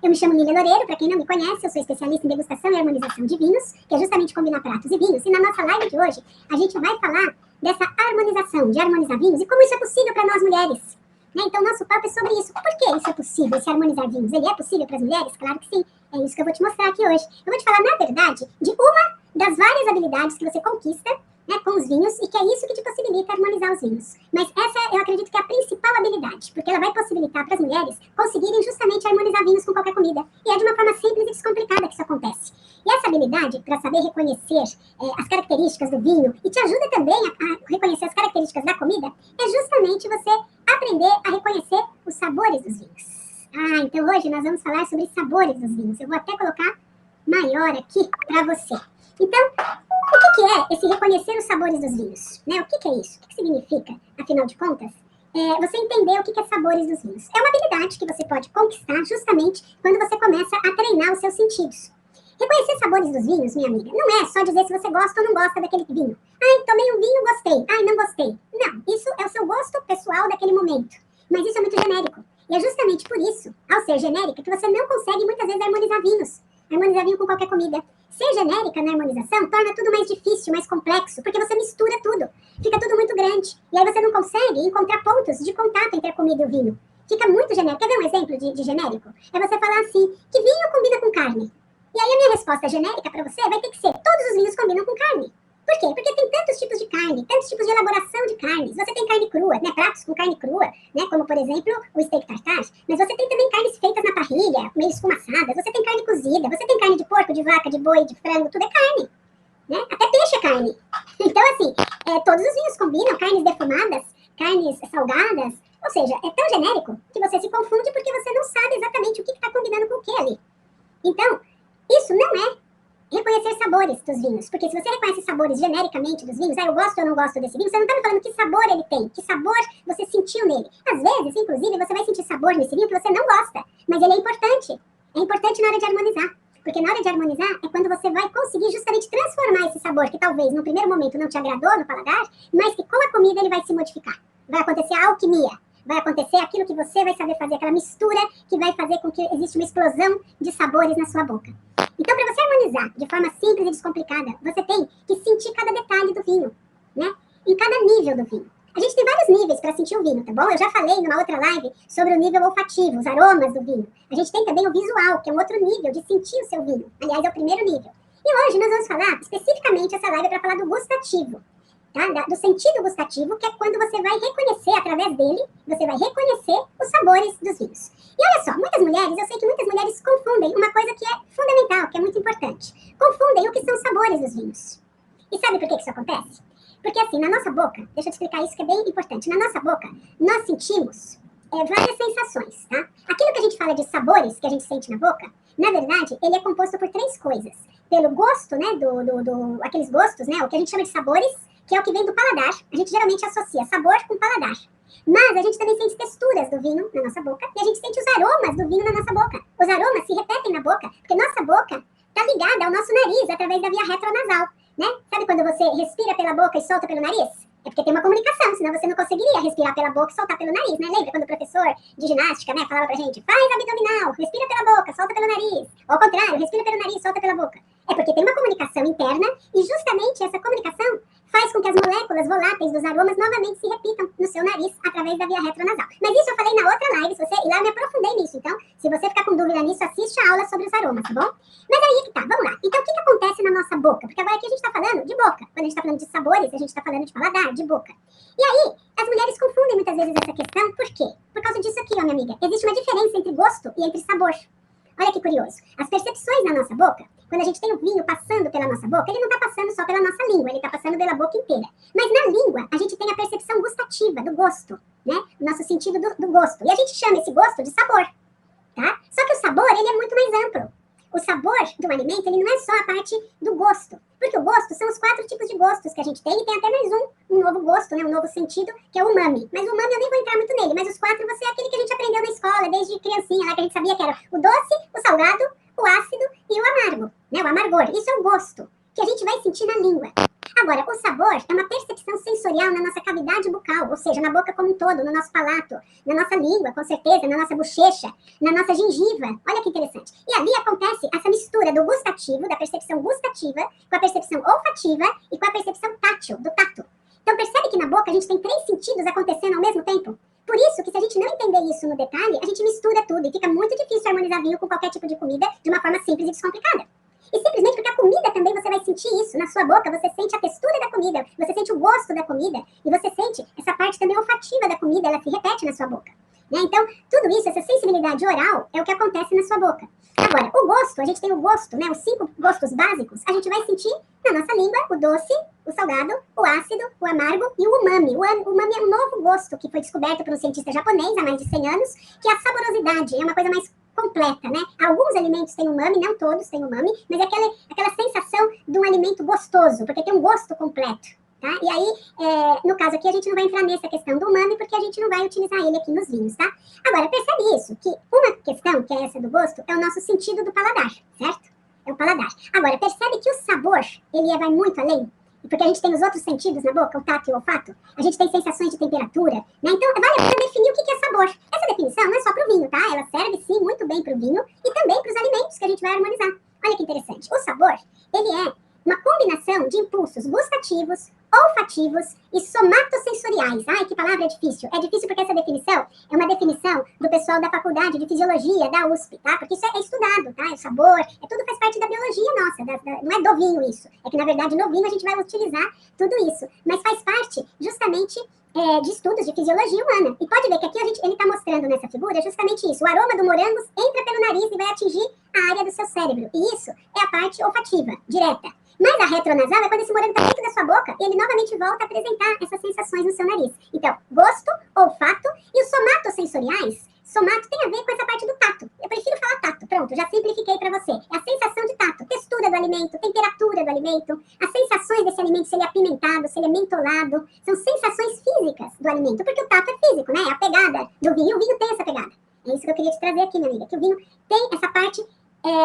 Eu me chamo Lília Loureiro, para quem não me conhece, eu sou especialista em degustação e harmonização de vinhos, que é justamente combinar pratos e vinhos. E na nossa live de hoje, a gente vai falar dessa harmonização, de harmonizar vinhos e como isso é possível para nós mulheres. Né? Então, nosso papo é sobre isso. Por que isso é possível, esse harmonizar vinhos? Ele é possível para as mulheres? Claro que sim. É isso que eu vou te mostrar aqui hoje. Eu vou te falar, na verdade, de uma das várias habilidades que você conquista, né, com os vinhos, e que é isso que te possibilita harmonizar os vinhos. Mas essa eu acredito que é a principal habilidade, porque ela vai possibilitar para as mulheres conseguirem justamente harmonizar vinhos com qualquer comida. E é de uma forma simples e descomplicada que isso acontece. E essa habilidade, para saber reconhecer as características do vinho, e te ajuda também a reconhecer as características da comida, é justamente você aprender a reconhecer os sabores dos vinhos. Então hoje nós vamos falar sobre sabores dos vinhos. Eu vou até colocar maior aqui para você. Então, o que é esse reconhecer os sabores dos vinhos? Né? O que é isso? O que significa, afinal de contas? Você entender o que é sabores dos vinhos. É uma habilidade que você pode conquistar justamente quando você começa a treinar os seus sentidos. Reconhecer sabores dos vinhos, minha amiga, não é só dizer se você gosta ou não gosta daquele vinho. Tomei um vinho, gostei. Não gostei. Não, isso é o seu gosto pessoal daquele momento. Mas isso é muito genérico. E é justamente por isso, ao ser genérica, que você não consegue muitas vezes harmonizar vinhos. Harmonizar vinho com qualquer comida. Ser genérica na harmonização torna tudo mais difícil, mais complexo, porque você mistura tudo. Fica tudo muito grande. E aí você não consegue encontrar pontos de contato entre a comida e o vinho. Fica muito genérico. Quer ver um exemplo de genérico? É você falar assim, que vinho combina com carne? E aí a minha resposta genérica para você vai ter que ser, todos os vinhos combinam com carne. Por quê? Porque tem tantos tipos de carne, tantos tipos de elaboração de carnes. Você tem carne crua, né? Pratos com carne crua, né? Como, por exemplo, o steak tartar. Mas você tem também carnes feitas na parrilha, meio esfumaçadas. Você tem carne cozida. Você tem carne de porco, de vaca, de boi, de frango. Tudo é carne, né? Até peixe é carne. Então, assim, todos os vinhos combinam. Carnes defumadas, carnes salgadas. Ou seja, é tão genérico que você se confunde porque você não sabe exatamente o que está combinando com o que ali. Então, isso não é reconhecer sabores dos vinhos. Porque se você reconhece sabores genericamente dos vinhos, eu gosto ou não gosto desse vinho, você não está me falando que sabor ele tem, que sabor você sentiu nele. Às vezes, inclusive, você vai sentir sabor nesse vinho que você não gosta, mas ele é importante. É importante na hora de harmonizar. Porque na hora de harmonizar é quando você vai conseguir justamente transformar esse sabor que talvez no primeiro momento não te agradou no paladar, mas que com a comida ele vai se modificar. Vai acontecer a alquimia. Vai acontecer aquilo que você vai saber fazer, aquela mistura que vai fazer com que exista uma explosão de sabores na sua boca. Então, para você harmonizar de forma simples e descomplicada, você tem que sentir cada detalhe do vinho, né? Em cada nível do vinho. A gente tem vários níveis para sentir o vinho, tá bom? Eu já falei numa outra live sobre o nível olfativo, os aromas do vinho. A gente tem também o visual, que é um outro nível de sentir o seu vinho. Aliás, é o primeiro nível. E hoje nós vamos falar, especificamente, essa live é para falar do gustativo. Tá? Do sentido gustativo, que é quando você vai reconhecer, através dele, você vai reconhecer os sabores dos vinhos. E olha só, muitas mulheres, eu sei que muitas mulheres confundem uma coisa que é fundamental, que é muito importante. Confundem o que são os sabores dos vinhos. E sabe por que isso acontece? Porque assim, na nossa boca, deixa eu te explicar isso que é bem importante, na nossa boca, nós sentimos várias sensações, tá? Aquilo que a gente fala de sabores, que a gente sente na boca, na verdade, ele é composto por três coisas. Pelo gosto, né, aqueles gostos, né, o que a gente chama de sabores, que é o que vem do paladar. A gente geralmente associa sabor com paladar. Mas a gente também sente texturas do vinho na nossa boca e a gente sente os aromas do vinho na nossa boca. Os aromas se repetem na boca, porque nossa boca está ligada ao nosso nariz através da via retronasal, né? Sabe quando você respira pela boca e solta pelo nariz? É porque tem uma comunicação, senão você não conseguiria respirar pela boca e soltar pelo nariz, né? Lembra quando o professor de ginástica, né, falava pra gente, faz abdominal, respira pela boca, solta pelo nariz. Ou ao contrário, respira pelo nariz, solta pela boca. É porque tem uma comunicação interna e justamente essa comunicação faz com que as moléculas voláteis dos aromas novamente se repitam no seu nariz através da via retronasal. Mas isso eu falei na outra live, e lá eu me aprofundei nisso. Então, se você ficar com dúvida nisso, assiste a aula sobre os aromas, tá bom? Mas aí que tá, vamos lá. Então, o que acontece na nossa boca? Porque agora aqui a gente tá falando de boca. Quando a gente tá falando de sabores, a gente tá falando de paladar, de boca. E aí, as mulheres confundem muitas vezes essa questão. Por quê? Por causa disso aqui, ó, minha amiga. Existe uma diferença entre gosto e entre sabor. Olha que curioso. As percepções na nossa boca, quando a gente tem o vinho passando pela nossa boca, ele não está passando só pela nossa língua, ele está passando pela boca inteira. Mas na língua, a gente tem a percepção gustativa, do gosto, né? O nosso sentido do gosto. E a gente chama esse gosto de sabor, tá? Só que o sabor, ele é muito mais amplo. O sabor do alimento, ele não é só a parte do gosto. Porque o gosto são os 4 tipos de gostos que a gente tem, e tem até mais um novo gosto, né? Um novo sentido, que é o umami. Mas o umami eu nem vou entrar muito nele, mas os 4 você é aquele que a gente aprendeu na escola, desde criancinha, lá que a gente sabia que era o doce, o salgado, o ácido e o amargo, né? O amargor. Isso é o gosto, que a gente vai sentir na língua. Agora, o sabor é uma percepção sensorial na nossa cavidade bucal, ou seja, na boca como um todo, no nosso palato, na nossa língua, com certeza, na nossa bochecha, na nossa gengiva. Olha que interessante. E ali acontece essa mistura do gustativo, da percepção gustativa, com a percepção olfativa e com a percepção tátil, do tato. Então, percebe que na boca a gente tem 3 sentidos acontecendo ao mesmo tempo? Por isso que se a gente não entender isso no detalhe, a gente mistura tudo e fica muito difícil harmonizar vinho com qualquer tipo de comida de uma forma simples e descomplicada. E simplesmente porque a comida também você vai sentir isso na sua boca, você sente a textura da comida, você sente o gosto da comida e você sente essa parte também olfativa da comida, ela se repete na sua boca. Né? Então, tudo isso, essa sensibilidade oral é o que acontece na sua boca. Agora, o gosto, a gente tem o gosto, né? Os 5 gostos básicos, a gente vai sentir na nossa língua o doce, o salgado, o ácido, o amargo e o umami. O umami é um novo gosto que foi descoberto por um cientista japonês há mais de 100 anos, que é a saborosidade, é uma coisa mais completa, né? Alguns alimentos têm umami, não todos têm umami, mas é aquela sensação de um alimento gostoso, porque tem um gosto completo. Tá? E aí, no caso aqui, a gente não vai entrar nessa questão do umami, porque a gente não vai utilizar ele aqui nos vinhos, tá? Agora, percebe isso, que uma questão, que é essa do gosto, é o nosso sentido do paladar, certo? É o paladar. Agora, percebe que o sabor, ele vai muito além? Porque a gente tem os outros sentidos na boca, o tato e o olfato, a gente tem sensações de temperatura, né? Então, vale a pena definir o que é sabor. Essa definição não é só para o vinho, tá? Ela serve, sim, muito bem para o vinho e também para os alimentos que a gente vai harmonizar. Olha que interessante. O sabor, ele é uma combinação de impulsos gustativos, olfativos e somatosensoriais. Ai, que palavra difícil. É difícil porque essa definição é uma definição do pessoal da Faculdade de Fisiologia da USP, tá? Porque isso é estudado, tá? O sabor, tudo faz parte da biologia nossa, não é do vinho isso. É que, na verdade, no vinho a gente vai utilizar tudo isso. Mas faz parte, justamente, de estudos de fisiologia humana. E pode ver que aqui ele está mostrando nessa figura justamente isso. O aroma do morango entra pelo nariz e vai atingir a área do seu cérebro. E isso é a parte olfativa, direta. Mas a retronasal é quando esse morango está dentro da sua boca e ele novamente volta a apresentar essas sensações no seu nariz. Então, gosto, olfato e os somatosensoriais. Somato tem a ver com essa parte do tato. Eu prefiro falar tato. Pronto, já simplifiquei para você. É a sensação de tato, textura do alimento, temperatura do alimento, as sensações desse alimento, se ele é apimentado, se ele é mentolado. São sensações físicas do alimento, porque o tato é físico, né? É a pegada do vinho. O vinho tem essa pegada. É isso que eu queria te trazer aqui, minha amiga, que o vinho tem essa parte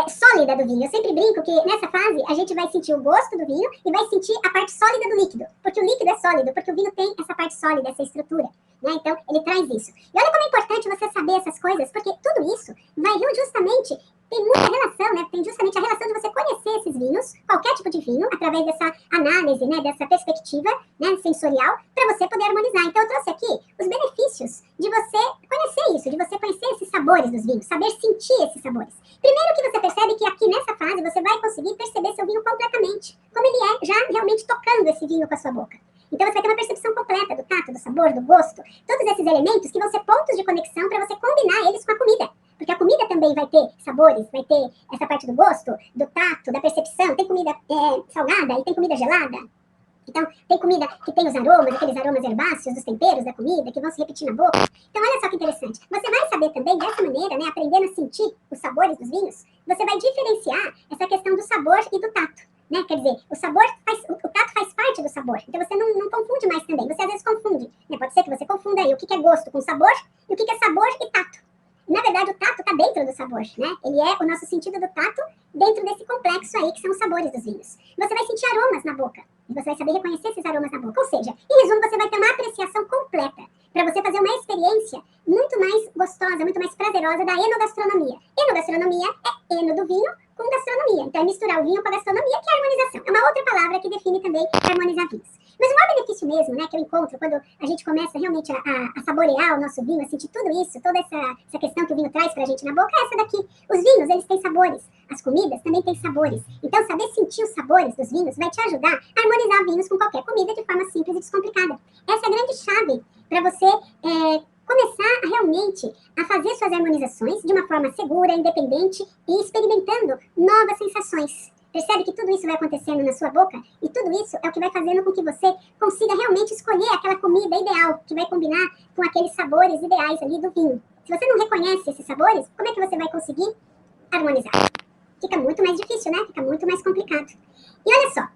sólida do vinho. Eu sempre brinco que nessa fase a gente vai sentir o gosto do vinho e vai sentir a parte sólida do líquido, porque o líquido é sólido, porque o vinho tem essa parte sólida, essa estrutura, né? Então ele traz isso. E olha como é importante você saber essas coisas, porque tudo isso vai justamente, tem muita relação, né? Tem justamente a relação de você conhecer esses vinhos, qualquer tipo de vinho, através dessa análise, né? Dessa perspectiva, né? Sensorial, para você poder harmonizar. Então eu trouxe aqui os benefícios de você conhecer isso, de você conhecer esses sabores dos vinhos, saber sentir esses sabores. Primeiro que você percebe que aqui nessa fase você vai conseguir perceber seu vinho completamente, como ele é, já realmente tocando esse vinho com a sua boca. Então você vai ter uma percepção completa do tato, do sabor, do gosto, todos esses elementos que vão ser pontos de conexão para você combinar eles com a comida. Porque a comida também vai ter sabores, vai ter essa parte do gosto, do tato, da percepção. Tem comida salgada e tem comida gelada. Então, tem comida que tem os aromas, aqueles aromas herbáceos, dos temperos da comida, que vão se repetir na boca. Então, olha só que interessante. Você vai saber também, dessa maneira, né, aprendendo a sentir os sabores dos vinhos, você vai diferenciar essa questão do sabor e do tato. Né? Quer dizer, o tato faz parte do sabor. Então, você não confunde mais também. Você, às vezes, confunde. Né? Pode ser que você confunda aí o que é gosto com sabor e o que é sabor e tato. Na verdade, o tato está dentro do sabor, né? Ele é o nosso sentido do tato dentro desse complexo aí, que são os sabores dos vinhos. Você vai sentir aromas na boca. E você vai saber reconhecer esses aromas na boca. Ou seja, em resumo, você vai ter uma apreciação completa para você fazer uma experiência muito mais gostosa, muito mais prazerosa da enogastronomia. Enogastronomia é eno do vinho com gastronomia. Então, é misturar o vinho com a gastronomia, que é a harmonização. É uma outra palavra que define também harmonizar vinhos. Mas o maior benefício mesmo, né, que eu encontro quando a gente começa realmente a saborear o nosso vinho, a sentir tudo isso, toda essa questão que o vinho traz pra gente na boca, é essa daqui. Os vinhos, eles têm sabores. As comidas também têm sabores. Então, saber sentir os sabores dos vinhos vai te ajudar a harmonizar vinhos com qualquer comida de forma simples e descomplicada. Essa é a grande chave para você começar realmente a fazer suas harmonizações de uma forma segura, independente e experimentando novas sensações. Percebe que tudo isso vai acontecendo na sua boca? E tudo isso é o que vai fazendo com que você consiga realmente escolher aquela comida ideal, que vai combinar com aqueles sabores ideais ali do vinho. Se você não reconhece esses sabores, como é que você vai conseguir harmonizar? Fica muito mais difícil, né? Fica muito mais complicado. E olha só,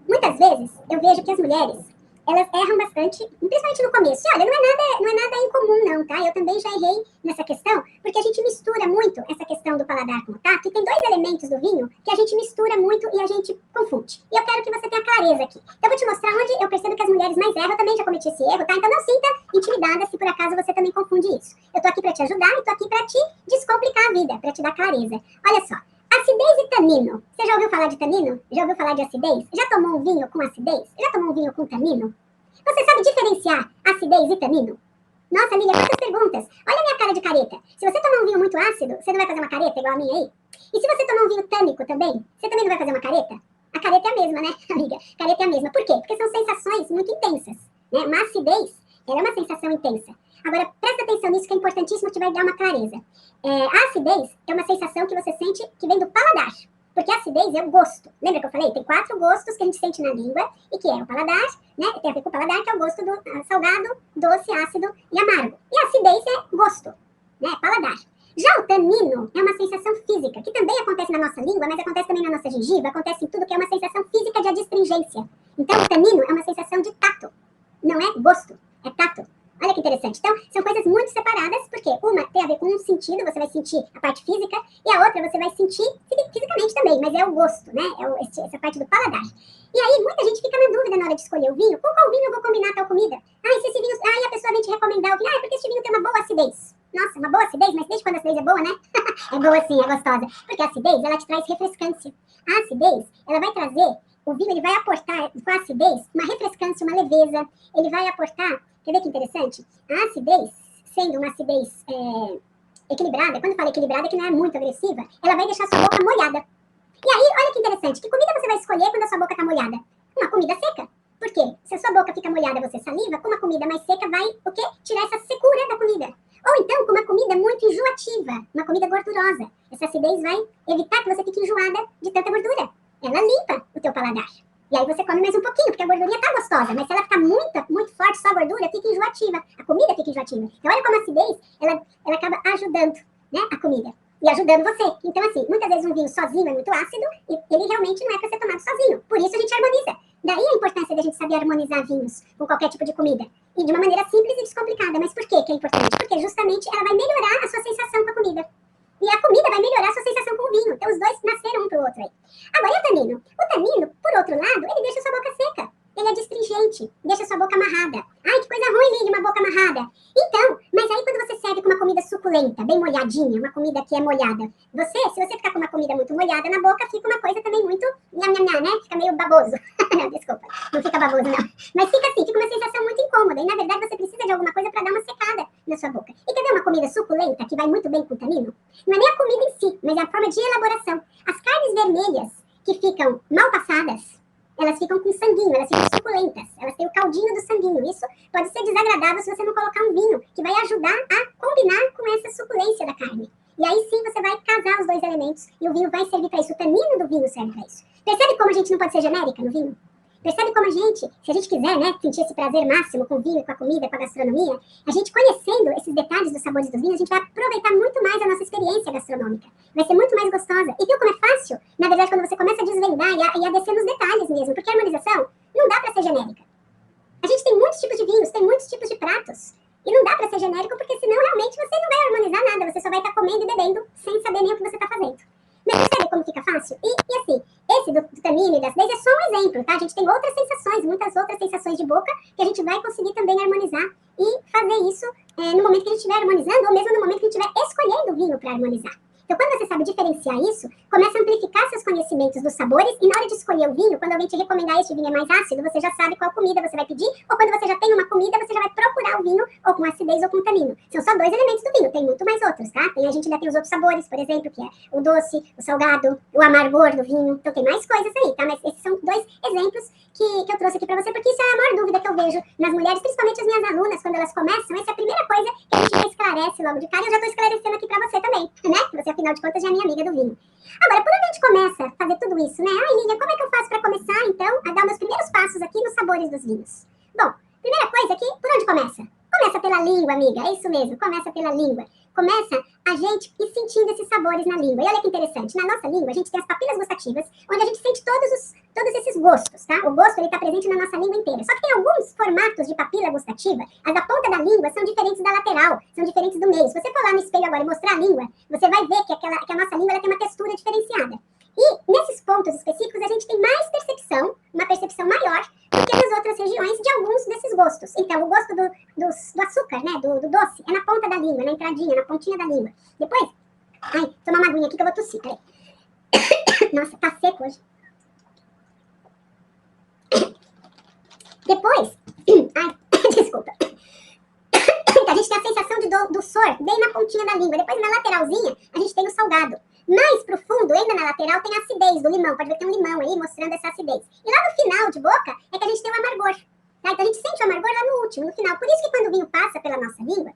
muitas vezes eu vejo que as mulheres, elas erram bastante, principalmente no começo. E olha, não é nada incomum não, tá? Eu também já errei nessa questão, porque a gente mistura muito essa questão do paladar com o tato, e tem dois elementos do vinho que a gente mistura muito e a gente confunde. E eu quero que você tenha clareza aqui. Então eu vou te mostrar onde eu percebo que as mulheres mais erram, eu também já cometi esse erro, tá? Então não sinta intimidada se por acaso você também confunde isso. Eu tô aqui pra te ajudar e tô aqui pra te descomplicar a vida, pra te dar clareza. Olha só. Acidez e tanino. Você já ouviu falar de tanino? Já ouviu falar de acidez? Já tomou um vinho com acidez? Já tomou um vinho com tanino? Você sabe diferenciar acidez e tanino? Nossa, Lília, quantas perguntas. Olha a minha cara de careta. Se você tomar um vinho muito ácido, você não vai fazer uma careta igual a minha aí? E se você tomar um vinho tânico também, você também não vai fazer uma careta? A careta é a mesma, né, amiga? A careta é a mesma. Por quê? Porque são sensações muito intensas, né? Uma acidez, ela é uma sensação intensa. Agora, presta atenção nisso que é importantíssimo, que te vai dar uma clareza. A acidez é uma sensação que você sente que vem do paladar. Porque a acidez é o gosto. Lembra que eu falei? Tem 4 gostos que a gente sente na língua, e que é o paladar, né? Tem a ver com o paladar, que é o gosto do salgado, doce, ácido e amargo. E a acidez é gosto, né? Paladar. Já o tanino é uma sensação física, que também acontece na nossa língua, mas acontece também na nossa gengiva, acontece em tudo, que é uma sensação física de adstringência. Então, o tanino é uma sensação de tato. Não é gosto, é tato. Olha que interessante. Então, são coisas muito separadas, porque uma tem a ver com um sentido, você vai sentir a parte física, e a outra você vai sentir fisicamente também, mas é o gosto, né? Essa parte do paladar. E aí, muita gente fica na dúvida na hora de escolher o vinho. Com qual vinho eu vou combinar tal comida? Se esse vinho... a pessoa vem te recomendar o vinho. Porque esse vinho tem uma boa acidez. Nossa, uma boa acidez? Mas desde quando a acidez é boa, né? É boa sim, é gostosa. Porque a acidez, ela te traz refrescância. A acidez, ela vai trazer... O vinho, ele vai aportar, com a acidez, uma refrescância, uma leveza. Ele vai aportar... Quer ver que interessante? A acidez, sendo uma acidez equilibrada, quando eu falo equilibrada, que não é muito agressiva, ela vai deixar sua boca molhada. E aí, olha que interessante, que comida você vai escolher quando a sua boca está molhada? Uma comida seca. Por quê? Se a sua boca fica molhada, você saliva, com uma comida mais seca vai, o quê? Tirar essa secura da comida. Ou então, com uma comida muito enjoativa, uma comida gordurosa. Essa acidez vai evitar que você fique enjoada de tanta gordura. Ela limpa o teu paladar. E aí você come mais um pouquinho, porque a gordurinha tá gostosa, mas se ela ficar muito forte, só a gordura, fica enjoativa. A comida fica enjoativa. Então olha como a acidez, ela acaba ajudando, né, a comida. E ajudando você. Então assim, muitas vezes um vinho sozinho é muito ácido, e ele realmente não é para ser tomado sozinho. Por isso a gente harmoniza. Daí a importância da gente saber harmonizar vinhos com qualquer tipo de comida. E de uma maneira simples e descomplicada. Mas por que é importante? Porque justamente ela vai melhorar a sua sensação com a comida. E a comida vai melhorar a sua sensação com o vinho. Então os dois nasceram um pro outro aí. Agora, e o tanino? O tanino, por outro lado, ele deixa a sua boca seca. Ele é destringente, deixa a sua boca amarrada. Ai, que coisa ruim, Lídia, uma boca amarrada. Então, mas aí quando você serve com uma comida suculenta, bem molhadinha, uma comida que é molhada, se você ficar com uma comida muito molhada na boca, fica uma coisa também muito nha, né? Fica meio baboso. Não, desculpa, não fica baboso, não. Mas fica assim, fica uma sensação muito incômoda. E na verdade você precisa de alguma coisa para dar uma secada na sua boca. E quer ver uma comida suculenta que vai muito bem com o tanino? Não é nem a comida em si, mas é a forma de elaboração. As carnes vermelhas que ficam mal passadas, elas ficam com sanguinho, elas ficam suculentas, elas têm o caldinho do sanguinho. Isso pode ser desagradável se você não colocar um vinho, que vai ajudar a combinar com essa suculência da carne. E aí sim você vai casar os dois elementos e o vinho vai servir para isso, o tanino do vinho serve para isso. Percebe como a gente não pode ser genérica no vinho? Percebe como a gente, se a gente quiser, né, sentir esse prazer máximo com o vinho, com a comida, com a gastronomia, a gente conhecendo esses detalhes dos sabores dos vinhos, a gente vai aproveitar muito mais a nossa experiência gastronômica. Vai ser muito mais gostosa. E viu como é fácil? Na verdade, quando você começa a desvendar e a descer nos detalhes mesmo, porque a harmonização não dá para ser genérica. A gente tem muitos tipos de vinhos, tem muitos tipos de pratos. E não dá para ser genérico, porque senão realmente você não vai harmonizar nada, você só vai estar comendo e bebendo sem saber nem o que você está fazendo. Mas percebe como fica fácil? E assim, esse do tanino e das acidez é só um exemplo, tá? A gente tem outras sensações, muitas outras sensações de boca que a gente vai conseguir também harmonizar e fazer isso no momento que a gente estiver harmonizando ou mesmo no momento que a gente estiver escolhendo o vinho para harmonizar. Então, quando você sabe diferenciar isso, começa a amplificar seus conhecimentos dos sabores e na hora de escolher o vinho, quando alguém te recomendar este vinho é mais ácido, você já sabe qual comida você vai pedir, ou quando você já tem uma comida, você já vai procurar o vinho ou com acidez ou com tanino. São só 2 elementos do vinho, tem muito mais outros, tá? A gente ainda tem os outros sabores, por exemplo, que é o doce, o salgado, o amargor do vinho, então tem mais coisas aí, tá? Mas esses são 2 exemplos que eu trouxe aqui pra você, porque isso é a maior dúvida que eu vejo nas mulheres, principalmente as minhas alunas, quando elas começam, essa é a primeira coisa que a gente já esclarece logo de cara, e eu já tô esclarecendo aqui pra você também, né? Você, afinal de contas, já é minha amiga do vinho. Agora, por onde a gente começa a fazer tudo isso, né? Ai, Lídia, como é que eu faço pra começar, então, a dar meus primeiros passos aqui nos sabores dos vinhos? Bom, primeira coisa aqui, por onde começa? Começa pela língua, amiga, é isso mesmo, começa pela língua. começa a gente ir sentindo esses sabores na língua. E olha que interessante, na nossa língua a gente tem as papilas gustativas, onde a gente sente todos esses gostos, tá? O gosto, ele tá presente na nossa língua inteira. Só que tem alguns formatos de papila gustativa, as da ponta da língua são diferentes da lateral, são diferentes do meio. Se você for lá no espelho agora e mostrar a língua, você vai ver que a nossa língua ela tem uma textura diferenciada. E nesses pontos específicos a gente tem mais percepção, uma percepção maior do que nas outras regiões de alguns desses gostos. Então, o gosto do açúcar, né, do doce, é na ponta da língua, na entradinha, na pontinha da língua. Depois, tomar uma aguinha aqui que eu vou tossir, peraí. Nossa, tá seco hoje. Depois, desculpa. A gente tem a sensação de doçor bem na pontinha da língua. Depois, na lateralzinha, a gente tem o salgado. Mais pro fundo, ainda na lateral, tem a acidez do limão. Pode ver que tem um limão aí mostrando essa acidez. E lá no final de boca é que a gente tem o amargor. Tá? Então a gente sente o amargor lá no último, no final. Por isso que quando o vinho passa pela nossa língua,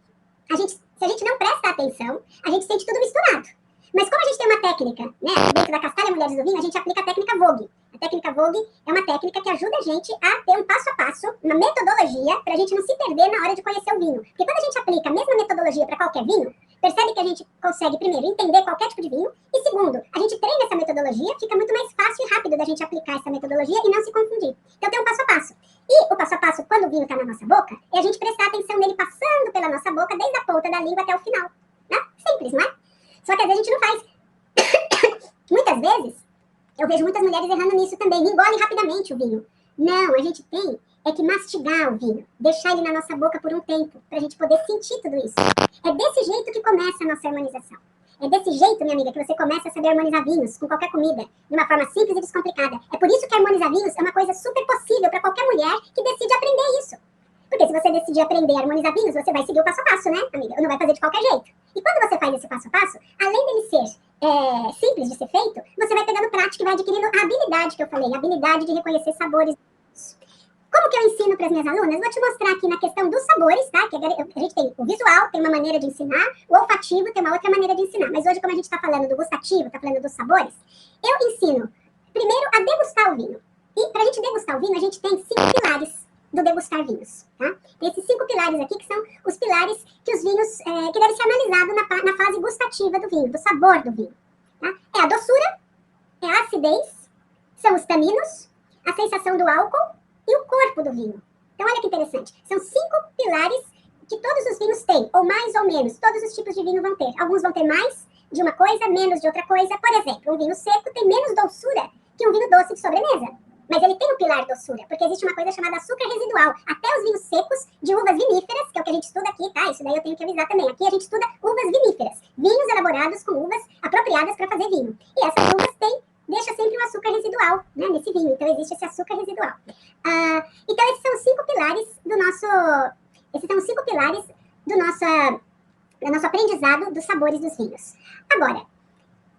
se a gente não presta atenção, a gente sente tudo misturado. Mas como a gente tem uma técnica, né, dentro da Castalha Mulheres do Vinho, a gente aplica a técnica Vogue. A técnica Vogue é uma técnica que ajuda a gente a ter um passo a passo, uma metodologia, para a gente não se perder na hora de conhecer o vinho. Porque quando a gente aplica a mesma metodologia para qualquer vinho, percebe que a gente consegue, primeiro, entender qualquer tipo de vinho, e segundo, a gente treina essa metodologia, fica muito mais fácil e rápido da gente aplicar essa metodologia e não se confundir. Então tem um passo a passo. E o passo a passo, quando o vinho está na nossa boca, é a gente prestar atenção nele passando pela nossa boca, desde a ponta da língua até o final. Né? Simples, não é? Só que às vezes a gente não faz. Muitas vezes, eu vejo muitas mulheres errando nisso também, engolem rapidamente o vinho. Não, a gente tem que mastigar o vinho, deixar ele na nossa boca por um tempo, pra gente poder sentir tudo isso. É desse jeito que começa a nossa harmonização. É desse jeito, minha amiga, que você começa a saber harmonizar vinhos com qualquer comida, de uma forma simples e descomplicada. É por isso que harmonizar vinhos é uma coisa super possível para qualquer mulher que decide aprender isso. Porque se você decidir aprender a harmonizar vinhos, você vai seguir o passo a passo, né, amiga? Não vai fazer de qualquer jeito. E quando você faz esse passo a passo, além dele ser simples de ser feito, você vai pegando prática e vai adquirindo a habilidade que eu falei, a habilidade de reconhecer sabores. Como que eu ensino para as minhas alunas? Vou te mostrar aqui na questão dos sabores, tá? Que a gente tem o visual, tem uma maneira de ensinar, o olfativo tem uma outra maneira de ensinar. Mas hoje, como a gente está falando do gustativo, está falando dos sabores, eu ensino primeiro a degustar o vinho. E para a gente degustar o vinho, a gente tem 5 pilares do degustar vinhos, tá? Tem esses 5 pilares aqui, que são os pilares que os vinhos, que devem ser analisados na fase gustativa do vinho, do sabor do vinho, tá? É a doçura, é a acidez, são os taninos, a sensação do álcool e o corpo do vinho. Então, olha que interessante. São 5 pilares que todos os vinhos têm, ou mais ou menos, todos os tipos de vinho vão ter. Alguns vão ter mais de uma coisa, menos de outra coisa. Por exemplo, um vinho seco tem menos doçura que um vinho doce de sobremesa. Mas ele tem o pilar doçura, porque existe uma coisa chamada açúcar residual. Até os vinhos secos de uvas viníferas, que é o que a gente estuda aqui, tá? Isso daí eu tenho que avisar também. Aqui a gente estuda uvas viníferas, vinhos elaborados com uvas apropriadas para fazer vinho. E essas uvas deixa sempre um açúcar residual, né, nesse vinho. Então existe esse açúcar residual. Então esses são os 5 pilares do nosso aprendizado dos sabores dos vinhos. Agora,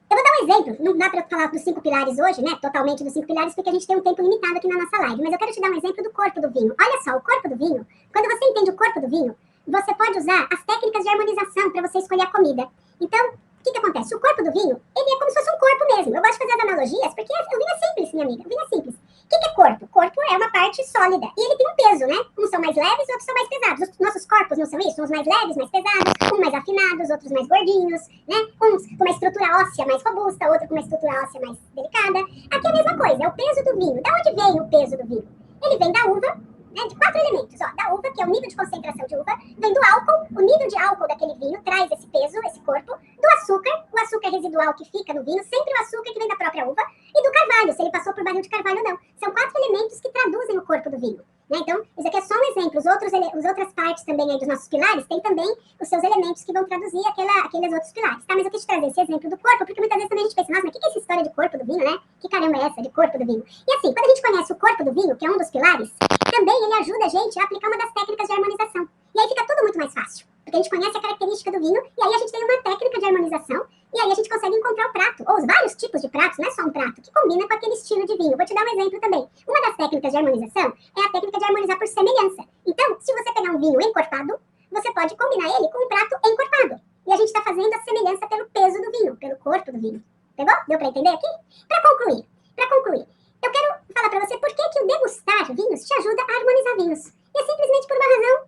eu vou dar um exemplo, não dá para eu falar dos 5 pilares hoje, né, totalmente dos 5 pilares, porque a gente tem um tempo limitado aqui na nossa live, mas eu quero te dar um exemplo do corpo do vinho. Olha só, o corpo do vinho, quando você entende o corpo do vinho, você pode usar as técnicas de harmonização para você escolher a comida. Então, o que acontece? O corpo do vinho, ele é como se fosse um corpo mesmo. Eu gosto de fazer as analogias, porque o vinho é simples, minha amiga, o vinho é simples. O que é corpo? Corpo é uma parte sólida, e ele tem um peso, né? Uns são mais leves, outros são mais pesados. Os nossos corpos não são isso? Uns mais leves, mais pesados, uns mais afinados, outros mais gordinhos, né? Uns com uma estrutura óssea mais robusta, outro com uma estrutura óssea mais delicada. Aqui é a mesma coisa, é o peso do vinho. Da onde vem o peso do vinho? Ele vem da uva, né, de 4 elementos, ó, da uva, que é o nível de concentração de uva, vem do álcool, o nível de álcool daquele vinho traz esse peso, esse corpo, do açúcar, o açúcar residual que fica no vinho, sempre o açúcar que vem da própria uva, e do carvalho, se ele passou por barril de carvalho ou não. São 4 elementos que traduzem o corpo do vinho, né? Então, isso aqui é só um exemplo. As outras partes também aí dos nossos pilares têm também os seus elementos que vão traduzir aqueles outros pilares, tá? Mas eu quis trazer esse exemplo do corpo, porque muitas vezes também a gente pensa, nossa, mas o que é essa história de corpo do vinho, né? Que caramba é essa de corpo do vinho? E assim, quando a gente conhece o corpo do vinho, que é um dos pilares, também ele ajuda a gente a aplicar uma das técnicas de harmonização. E aí fica tudo muito mais fácil, porque a gente conhece a característica do vinho, e aí a gente tem uma técnica de harmonização, e aí a gente consegue encontrar o prato, ou os vários tipos de pratos, não é só um prato, que combina com aquele estilo de vinho. Vou te dar um exemplo também. Uma das técnicas de harmonização é a técnica de harmonizar por semelhança. Então, se você pegar um vinho encorpado, você pode combinar ele com um prato encorpado. E a gente está fazendo a semelhança pelo peso do vinho, pelo corpo do vinho. Pegou? Deu para entender aqui? Para concluir, eu quero falar para você por que o degustar vinhos te ajuda a harmonizar vinhos. E é simplesmente por uma razão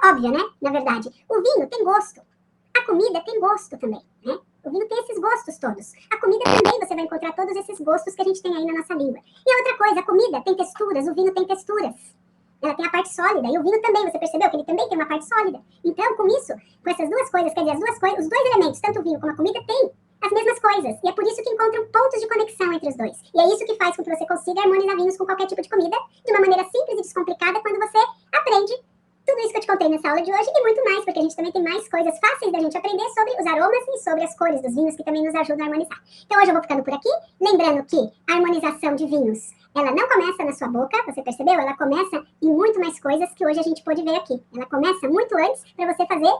óbvia, né? Na verdade, o vinho tem gosto. A A comida tem gosto também, né? O vinho tem esses gostos todos. A comida também você vai encontrar todos esses gostos que a gente tem aí na nossa língua. E a outra coisa, a comida tem texturas, o vinho tem texturas. Ela tem a parte sólida, e o vinho também, você percebeu que ele também tem uma parte sólida. Então, com isso, com essas duas coisas, quer dizer, os dois elementos, tanto o vinho como a comida, têm as mesmas coisas. E é por isso que encontram pontos de conexão entre os dois. E é isso que faz com que você consiga harmonizar vinhos com qualquer tipo de comida, de uma maneira simples e descomplicada, quando você aprende tudo isso que eu te contei nessa aula de hoje e muito mais, porque a gente também tem mais coisas fáceis da gente aprender sobre os aromas e sobre as cores dos vinhos que também nos ajudam a harmonizar. Então hoje eu vou ficando por aqui, lembrando que a harmonização de vinhos, ela não começa na sua boca, você percebeu? Ela começa em muito mais coisas que hoje a gente pôde ver aqui. Ela começa muito antes para você fazer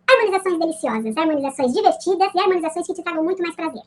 harmonizações deliciosas, harmonizações divertidas e harmonizações que te tragam muito mais prazer.